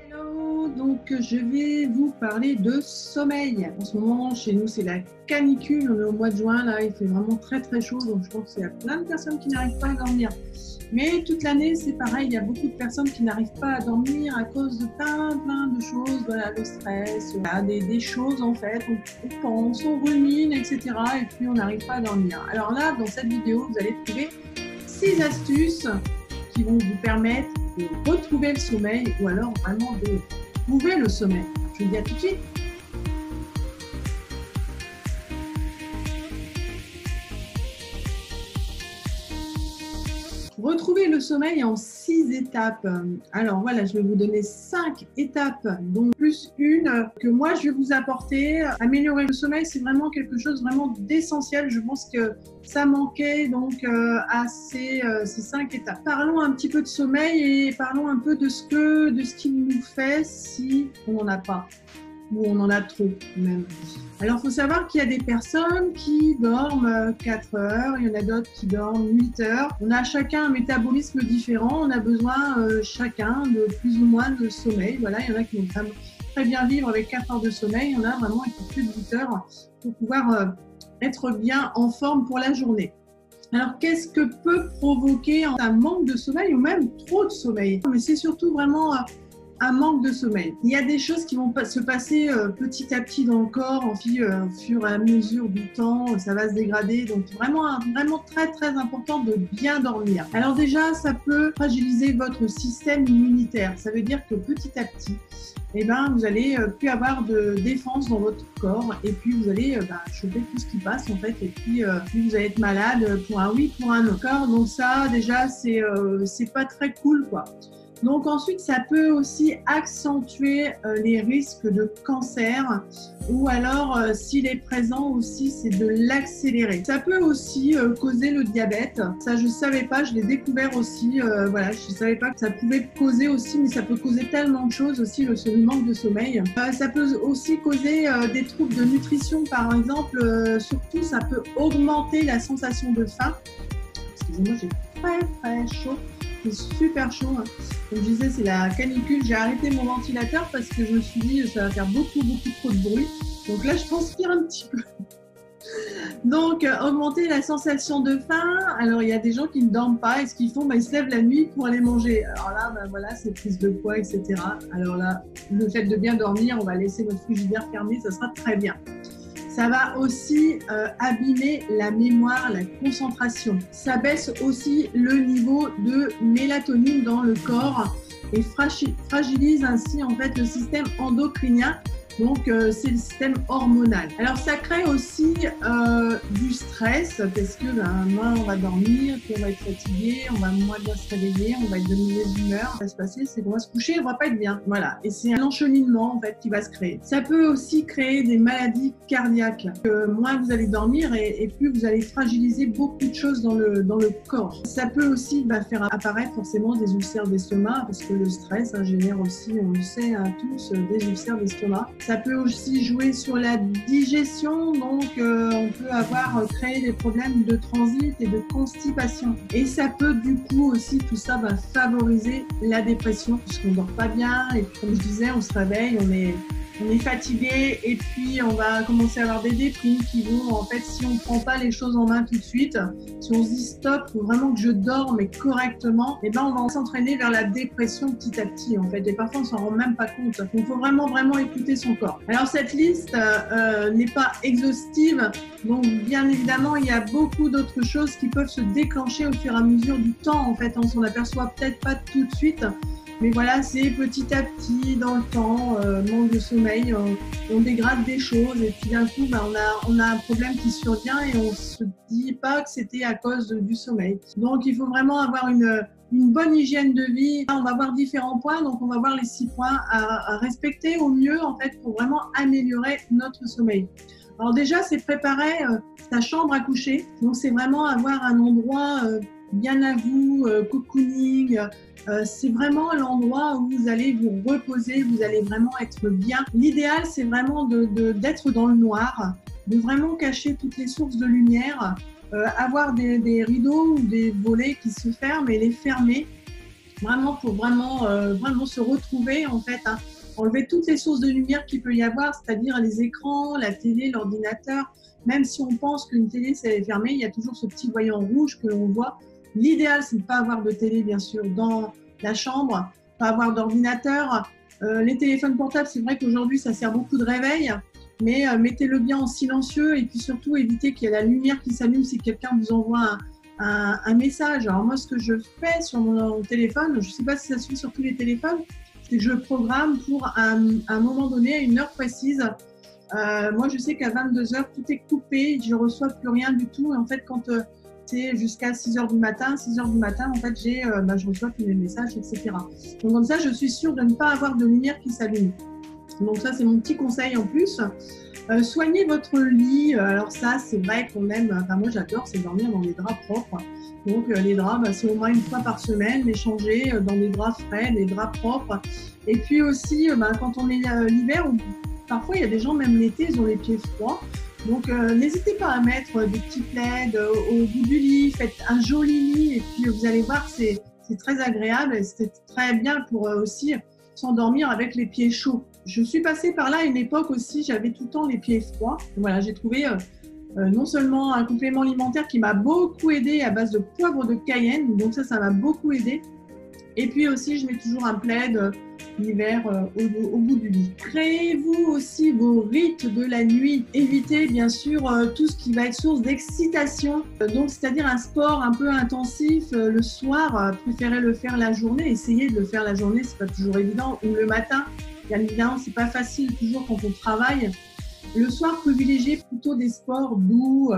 Hello, donc je vais vous parler de sommeil. En ce moment, chez nous, c'est la canicule. On est au mois de juin, là, il fait vraiment très très chaud. Donc je pense qu'il y a plein de personnes qui n'arrivent pas à dormir. Mais toute l'année, c'est pareil. Il y a beaucoup de personnes qui n'arrivent pas à dormir à cause de plein de choses. Voilà, le stress, voilà, des choses en fait. On pense, on rumine, etc. Et puis on n'arrive pas à dormir. Alors là, dans cette vidéo, vous allez trouver 6 astuces qui vont vous permettre de retrouver le sommeil ou alors vraiment de trouver le sommeil. Je vous dis à tout de suite. Retrouver le sommeil en 6 étapes. Alors voilà, je vais vous donner 5 étapes, dont plus une que moi je vais vous apporter. Améliorer le sommeil, c'est vraiment quelque chose vraiment d'essentiel. Je pense que ça manquait donc à ces 5 étapes. Parlons un petit peu de sommeil et parlons un peu de ce qu'il nous fait si on n'en a pas ou on en a trop même. Alors, il faut savoir qu'il y a des personnes qui dorment 4 heures, il y en a d'autres qui dorment 8 heures. On a chacun un métabolisme différent, on a besoin chacun de plus ou moins de sommeil. Voilà, il y en a qui vont très bien vivre avec 4 heures de sommeil, il y en a vraiment qui plus de 8 heures pour pouvoir être bien en forme pour la journée. Alors, qu'est-ce que peut provoquer un manque de sommeil ou même trop de sommeil? Mais c'est surtout vraiment un manque de sommeil. Il y a des choses qui vont se passer petit à petit dans le corps, au fur et à mesure du temps, ça va se dégrader. Donc vraiment très important de bien dormir. Alors déjà, ça peut fragiliser votre système immunitaire. Ça veut dire que petit à petit, vous allez plus avoir de défense dans votre corps et puis vous allez choper tout ce qui passe en fait et puis vous allez être malade pour un oui, pour un non. Donc ça déjà c'est pas très cool quoi. Donc ensuite, ça peut aussi accentuer les risques de cancer ou alors s'il est présent aussi, c'est de l'accélérer. Ça peut aussi causer le diabète. Ça, je ne savais pas, je l'ai découvert aussi. Voilà, je ne savais pas que ça pouvait causer aussi, mais ça peut causer tellement de choses aussi, le manque de sommeil. Ça peut aussi causer des troubles de nutrition, par exemple. Surtout, ça peut augmenter la sensation de faim. Excusez-moi, j'ai très chaud. C'est super chaud. Hein. Comme je disais, c'est la canicule. J'ai arrêté mon ventilateur parce que je me suis dit ça va faire beaucoup trop de bruit. Donc là, je transpire un petit peu. Donc, augmenter la sensation de faim. Alors, il y a des gens qui ne dorment pas. Et ce qu'ils font, ils se lèvent la nuit pour aller manger. Alors là, voilà, c'est prise de poids, etc. Alors là, le fait de bien dormir, on va laisser notre frigidaire fermé, ça sera très bien. Ça va aussi abîmer la mémoire, la concentration. Ça baisse aussi le niveau de mélatonine dans le corps et fragilise ainsi en fait le système endocrinien. Donc, c'est le système hormonal. Alors, ça crée aussi du stress parce que moins on va dormir, puis on va être fatigué, on va moins bien se réveiller, on va être de mauvaise humeur. Ce qui va se passer, c'est qu'on va se coucher, on va pas être bien. Voilà. Et c'est un encheminement en fait qui va se créer. Ça peut aussi créer des maladies cardiaques. Moins vous allez dormir et plus vous allez fragiliser beaucoup de choses dans le corps. Ça peut aussi faire apparaître forcément des ulcères d'estomac parce que le stress génère aussi, on le sait tous, des ulcères d'estomac. Ça peut aussi jouer sur la digestion, donc on peut créé des problèmes de transit et de constipation. Et ça peut du coup aussi, tout ça va favoriser la dépression, puisqu'on ne dort pas bien, et puis comme je disais, on se réveille, on est fatigué, et puis on va commencer à avoir des déprimes qui vont, en fait, si on ne prend pas les choses en main tout de suite, si on se dit stop, il faut vraiment que je dorme mais correctement, on va s'entraîner vers la dépression petit à petit, en fait, et parfois on s'en rend même pas compte. Donc il faut vraiment écouter son corps. Alors cette liste n'est pas exhaustive, donc bien évidemment il y a beaucoup d'autres choses qui peuvent se déclencher au fur et à mesure du temps, en fait, on s'en aperçoit peut-être pas tout de suite. Mais voilà, c'est petit à petit, dans le temps, manque de sommeil, on dégrade des choses et puis d'un coup, on a un problème qui survient et on se dit pas que c'était à cause du sommeil. Donc, il faut vraiment avoir une bonne hygiène de vie. On va voir différents points, donc on va voir les 6 points à respecter au mieux, en fait, pour vraiment améliorer notre sommeil. Alors déjà, c'est préparer sa chambre à coucher. Donc, c'est vraiment avoir un endroit bien à vous, cocooning. C'est vraiment l'endroit où vous allez vous reposer, vous allez vraiment être bien. L'idéal, c'est vraiment d'être dans le noir, de vraiment cacher toutes les sources de lumière, avoir des rideaux ou des volets qui se ferment et les fermer vraiment pour vraiment se retrouver en fait, hein. Enlever toutes les sources de lumière qu'il peut y avoir, c'est-à-dire les écrans, la télé, l'ordinateur. Même si on pense qu'une télé c'est fermé, il y a toujours ce petit voyant rouge que l'on voit. L'idéal, c'est de ne pas avoir de télé, bien sûr, dans la chambre, pas avoir d'ordinateur. Les téléphones portables, c'est vrai qu'aujourd'hui, ça sert beaucoup de réveil, mais mettez-le bien en silencieux et puis surtout, évitez qu'il y ait la lumière qui s'allume si quelqu'un vous envoie un message. Alors moi, ce que je fais sur mon téléphone, je ne sais pas si ça se fait sur tous les téléphones, c'est que je programme pour un moment donné, à une heure précise. Moi, je sais qu'à 22h, tout est coupé, je ne reçois plus rien du tout. Et en fait, quand c'est jusqu'à 6h du matin, en fait, je reçois tous les messages, etc. Donc comme ça, je suis sûre de ne pas avoir de lumière qui s'allume. Donc ça, c'est mon petit conseil en plus. Soignez votre lit. Alors ça, c'est vrai qu'on aime, enfin moi j'adore, c'est dormir dans des draps propres. Donc les draps, c'est au moins une fois par semaine, les changer dans des draps frais, des draps propres. Et puis aussi, quand on est l'hiver, parfois il y a des gens, même l'été, ils ont les pieds froids. Donc n'hésitez pas à mettre des petits plaids au bout du lit, faites un joli lit et puis vous allez voir, c'est très agréable et c'est très bien pour aussi s'endormir avec les pieds chauds. Je suis passée par là à une époque aussi, j'avais tout le temps les pieds froids. Voilà, j'ai trouvé non seulement un complément alimentaire qui m'a beaucoup aidé à base de poivre de Cayenne, donc ça m'a beaucoup aidé. Et puis aussi, je mets toujours un plaid l'hiver au bout du lit. Créez-vous aussi vos rites de la nuit. Évitez bien sûr tout ce qui va être source d'excitation. Donc, c'est-à-dire un sport un peu intensif le soir. Préférez le faire la journée. Essayez de le faire la journée, c'est pas toujours évident. Ou le matin. Bien évidemment, c'est pas facile toujours quand on travaille. Le soir, privilégiez plutôt des sports doux,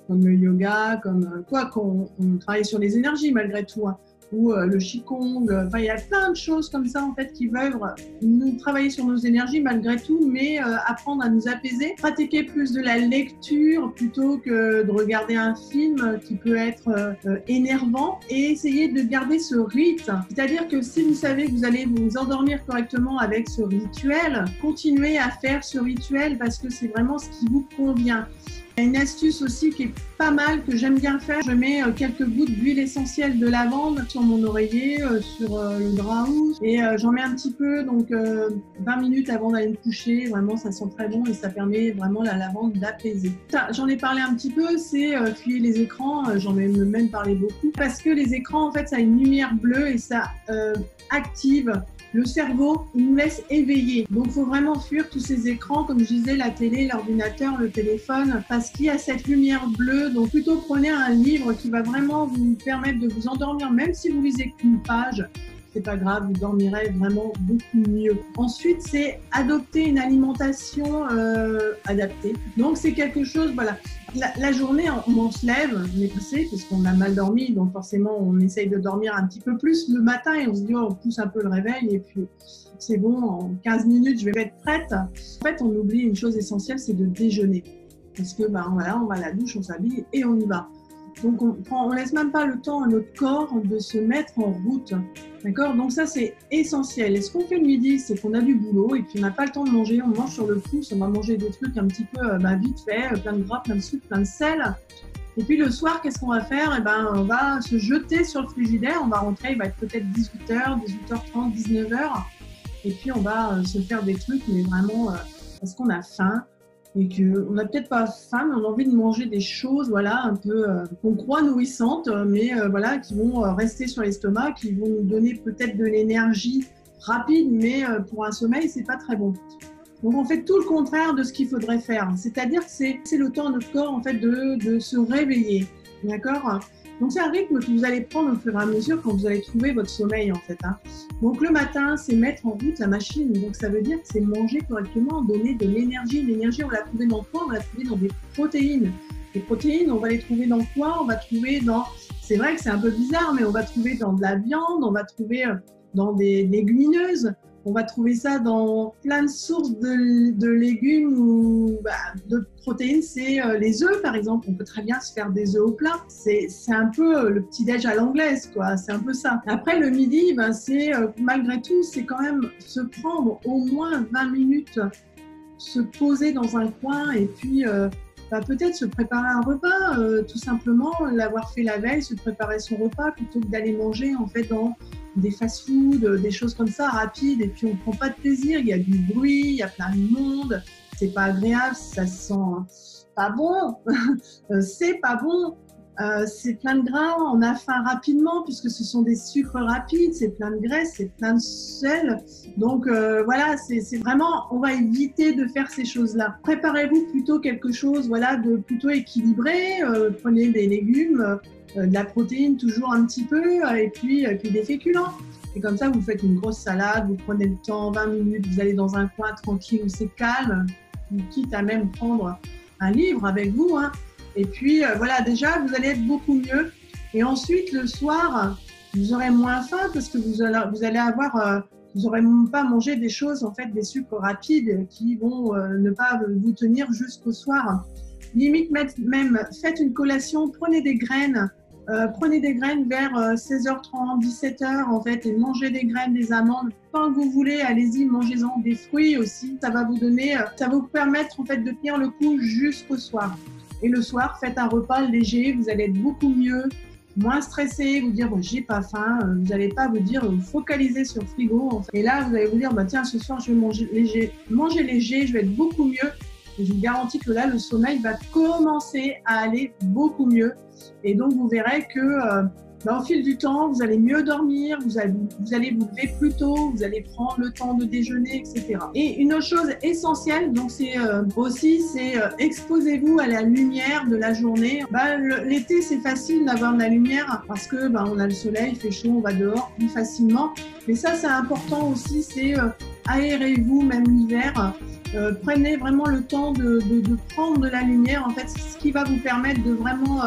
comme le yoga, comme quoi qu'on travaille sur les énergies malgré tout, hein, ou le qigong. Enfin, il y a plein de choses comme ça en fait qui veulent nous travailler sur nos énergies malgré tout, mais apprendre à nous apaiser. Pratiquer plus de la lecture plutôt que de regarder un film qui peut être énervant, et essayer de garder ce rite. C'est-à-dire que si vous savez que vous allez vous endormir correctement avec ce rituel, continuez à faire ce rituel parce que c'est vraiment ce qui vous convient. Il y a une astuce aussi qui est pas mal, que j'aime bien faire. Je mets quelques gouttes d'huile essentielle de lavande sur mon oreiller, sur le drap rouge, et j'en mets un petit peu, donc 20 minutes avant d'aller me coucher. Vraiment, ça sent très bon et ça permet vraiment la lavande d'apaiser. J'en ai parlé un petit peu, c'est fuyer les écrans. J'en ai même parlé beaucoup parce que les écrans, en fait, ça a une lumière bleue et ça active le cerveau, il nous laisse éveiller. Donc, il faut vraiment fuir tous ces écrans, comme je disais, la télé, l'ordinateur, le téléphone, parce qu'il y a cette lumière bleue. Donc, plutôt prenez un livre qui va vraiment vous permettre de vous endormir, même si vous lisez qu'une page. C'est pas grave, vous dormirez vraiment beaucoup mieux. Ensuite, c'est adopter une alimentation adaptée. Donc, c'est quelque chose, voilà. La journée, on se lève, on est pressé parce qu'on a mal dormi, donc forcément, on essaye de dormir un petit peu plus le matin et on se dit, oh, on pousse un peu le réveil et puis c'est bon, en 15 minutes, je vais être prête. En fait, on oublie une chose essentielle, c'est de déjeuner. Parce que, voilà, on va à la douche, on s'habille et on y va. Donc, on laisse même pas le temps à notre corps de se mettre en route. D'accord? Donc ça, c'est essentiel. Et ce qu'on fait le midi, c'est qu'on a du boulot et puis on n'a pas le temps de manger. On mange sur le pouce, on va manger des trucs un petit peu vite fait, plein de gras, plein de sucre, plein de sel. Et puis le soir, qu'est-ce qu'on va faire? On va se jeter sur le frigidaire. On va rentrer, il va être peut-être 18h, 18h30, 19h. Et puis on va se faire des trucs, mais vraiment parce qu'on a faim. Et qu'on n'a peut-être pas faim, mais on a envie de manger des choses, voilà, un peu qu'on croit nourrissantes, mais voilà, qui vont rester sur l'estomac, qui vont nous donner peut-être de l'énergie rapide, mais pour un sommeil, c'est pas très bon. Donc on fait tout le contraire de ce qu'il faudrait faire. C'est-à-dire que c'est le temps à notre corps en fait de se réveiller, d'accord? Donc c'est un rythme que vous allez prendre au fur et à mesure quand vous allez trouver votre sommeil en fait, hein. Donc le matin, c'est mettre en route la machine. Donc ça veut dire que c'est manger correctement, donner de l'énergie. L'énergie, on va la trouver dans quoi? On va la trouver dans des protéines. Les protéines, on va les trouver dans quoi? On va trouver dans... C'est vrai que c'est un peu bizarre, mais on va trouver dans de la viande, on va trouver dans des légumineuses. On va trouver ça dans plein de sources de légumes ou de protéines. C'est les œufs, par exemple. On peut très bien se faire des œufs au plat. C'est un peu le petit-déj à l'anglaise, quoi. C'est un peu ça. Après, le midi, c'est malgré tout, c'est quand même se prendre au moins 20 minutes, se poser dans un coin et puis peut-être se préparer un repas, tout simplement, l'avoir fait la veille, se préparer son repas plutôt que d'aller manger en fait dans des fast-food, des choses comme ça rapides, et puis on ne prend pas de plaisir, il y a du bruit, il y a plein de monde, c'est pas agréable, ça sent pas bon, c'est pas bon. C'est plein de gras, on a faim rapidement puisque ce sont des sucres rapides, c'est plein de graisse, c'est plein de sel. Donc voilà, c'est vraiment, on va éviter de faire ces choses-là. Préparez-vous plutôt quelque chose voilà, de plutôt équilibré, prenez des légumes, de la protéine toujours un petit peu, et puis des féculents. Et comme ça, vous faites une grosse salade, vous prenez le temps, 20 minutes, vous allez dans un coin tranquille où c'est calme, quitte à même prendre un livre avec vous, hein. Et puis voilà, déjà vous allez être beaucoup mieux. Et ensuite le soir, vous aurez moins faim parce que vous allez avoir, vous n'aurez pas mangé des choses en fait, des sucres rapides qui vont ne pas vous tenir jusqu'au soir. Limite même, faites une collation, prenez des graines vers 16h30, 17h en fait, et mangez des graines, des amandes. Quand vous voulez, allez-y, mangez-en des fruits aussi. Ça va vous donner, ça va vous permettre en fait de tenir le coup jusqu'au soir. Et le soir, faites un repas léger, vous allez être beaucoup mieux, moins stressé, vous dire bon, j'ai pas faim, vous n'allez pas vous dire focaliser sur le frigo. En fait. Et là, vous allez vous dire bah, tiens, ce soir, je vais manger léger, je vais être beaucoup mieux. Et je vous garantis que là, le sommeil va commencer à aller beaucoup mieux. Et donc, vous verrez que au fil du temps, vous allez mieux dormir, vous allez vous lever plus tôt, vous allez prendre le temps de déjeuner, etc. Et une autre chose essentielle, donc c'est exposez-vous à la lumière de la journée. L'été, c'est facile d'avoir de la lumière parce que on a le soleil, il fait chaud, on va dehors plus facilement. Mais ça, c'est important aussi, c'est aérez-vous même l'hiver. Prenez vraiment le temps de prendre de la lumière, en fait, ce qui va vous permettre de vraiment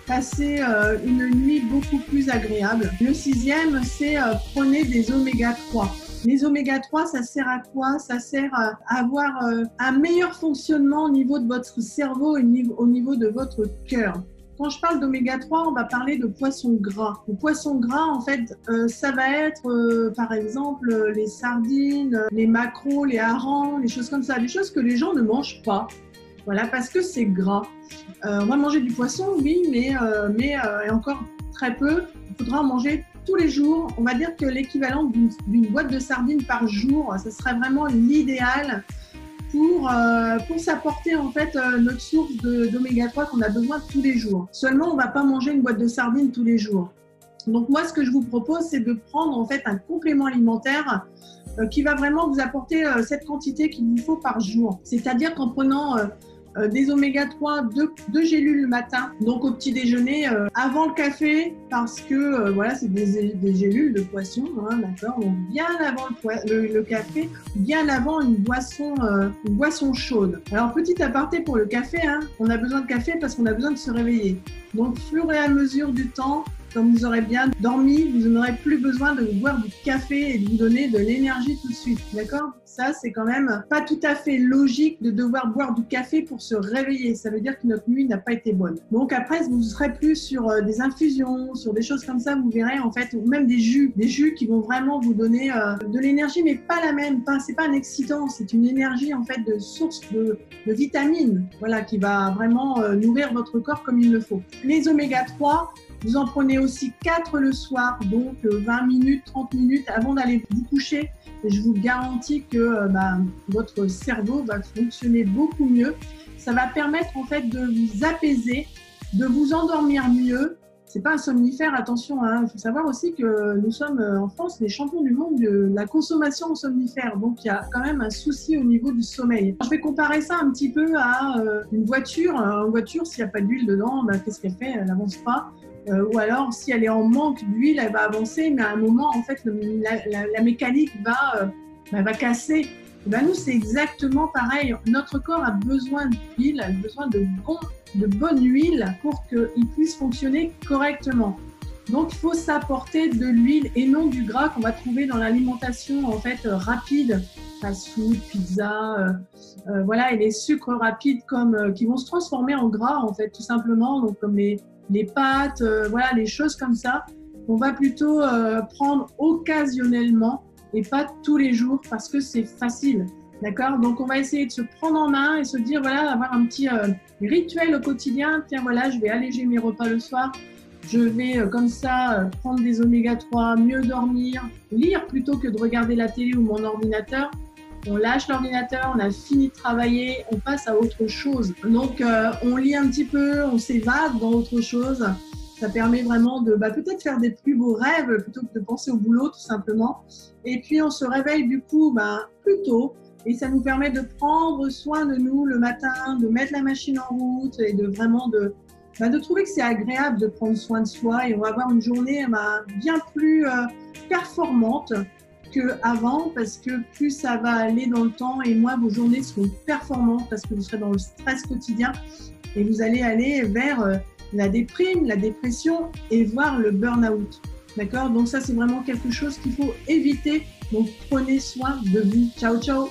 passer une nuit beaucoup plus agréable. Le 6e, c'est prenez des oméga 3. Les oméga 3, ça sert à quoi? Ça sert à avoir un meilleur fonctionnement au niveau de votre cerveau et au niveau de votre cœur. Quand je parle d'oméga 3, on va parler de poissons gras. Le poisson gras, en fait, ça va être, par exemple, les sardines, les maquereaux, les harengs, les choses comme ça. Des choses que les gens ne mangent pas. Voilà, parce que c'est gras. On va manger du poisson, oui, mais et encore très peu. Il faudra en manger tous les jours. On va dire que l'équivalent d'une boîte de sardines par jour, ce serait vraiment l'idéal pour s'apporter en fait notre source d'oméga 3 qu'on a besoin tous les jours. Seulement, on ne va pas manger une boîte de sardines tous les jours. Donc moi, ce que je vous propose, c'est de prendre en fait un complément alimentaire qui va vraiment vous apporter cette quantité qu'il vous faut par jour. C'est-à-dire qu'en prenant des oméga 3, deux gélules le matin, donc au petit déjeuner, avant le café, parce que voilà, c'est des gélules de poisson, hein, d'accord, donc bien avant le café, bien avant une boisson chaude. Alors petit aparté pour le café, hein, on a besoin de café parce qu'on a besoin de se réveiller. Donc au fur et à mesure du temps, comme vous aurez bien dormi, vous n'aurez plus besoin de boire du café et de vous donner de l'énergie tout de suite, d'accord? Ça, c'est quand même pas tout à fait logique de devoir boire du café pour se réveiller. Ça veut dire que notre nuit n'a pas été bonne. Donc après, vous serez plus sur des infusions, sur des choses comme ça, vous verrez en fait, ou même des jus qui vont vraiment vous donner de l'énergie, mais pas la même. C'est pas un excitant, c'est une énergie en fait de source de vitamines, voilà, qui va vraiment nourrir votre corps comme il le faut. Les oméga 3, vous en prenez aussi 4 le soir, donc 20 minutes, 30 minutes avant d'aller vous coucher. Et je vous garantis que votre cerveau va fonctionner beaucoup mieux. Ça va permettre en fait de vous apaiser, de vous endormir mieux. C'est pas un somnifère, attention, hein. Il faut savoir aussi que nous sommes en France les champions du monde de la consommation en somnifères. Donc il y a quand même un souci au niveau du sommeil. Je vais comparer ça un petit peu à une voiture. Une voiture, s'il n'y a pas d'huile dedans, qu'est-ce qu'elle fait? Elle n'avance pas. Ou alors, si elle est en manque d'huile, elle va avancer, mais à un moment, en fait, la mécanique va casser. Et nous, c'est exactement pareil. Notre corps a besoin d'huile, a besoin de bonne huile pour qu'il puisse fonctionner correctement. Donc, il faut s'apporter de l'huile et non du gras qu'on va trouver dans l'alimentation en fait rapide, fast-food, pizza, voilà, et les sucres rapides qui vont se transformer en gras en fait, tout simplement, donc comme les pâtes, voilà, les choses comme ça, on va plutôt prendre occasionnellement et pas tous les jours parce que c'est facile, d'accord? Donc, on va essayer de se prendre en main et se dire, voilà, avoir un petit rituel au quotidien. Tiens, voilà, je vais alléger mes repas le soir. Je vais comme ça prendre des oméga 3, mieux dormir, lire plutôt que de regarder la télé ou mon ordinateur. On lâche l'ordinateur, on a fini de travailler, on passe à autre chose. Donc on lit un petit peu, on s'évade dans autre chose. Ça permet vraiment de peut-être faire des plus beaux rêves plutôt que de penser au boulot tout simplement. Et puis on se réveille du coup plus tôt et ça nous permet de prendre soin de nous le matin, de mettre la machine en route et de vraiment de trouver que c'est agréable de prendre soin de soi et on va avoir une journée bien plus performante qu'avant parce que plus ça va aller dans le temps et moins vos journées seront performantes parce que vous serez dans le stress quotidien et vous allez aller vers la déprime, la dépression et voire le burn-out. D'accord? Donc ça, c'est vraiment quelque chose qu'il faut éviter. Donc prenez soin de vous. Ciao, ciao!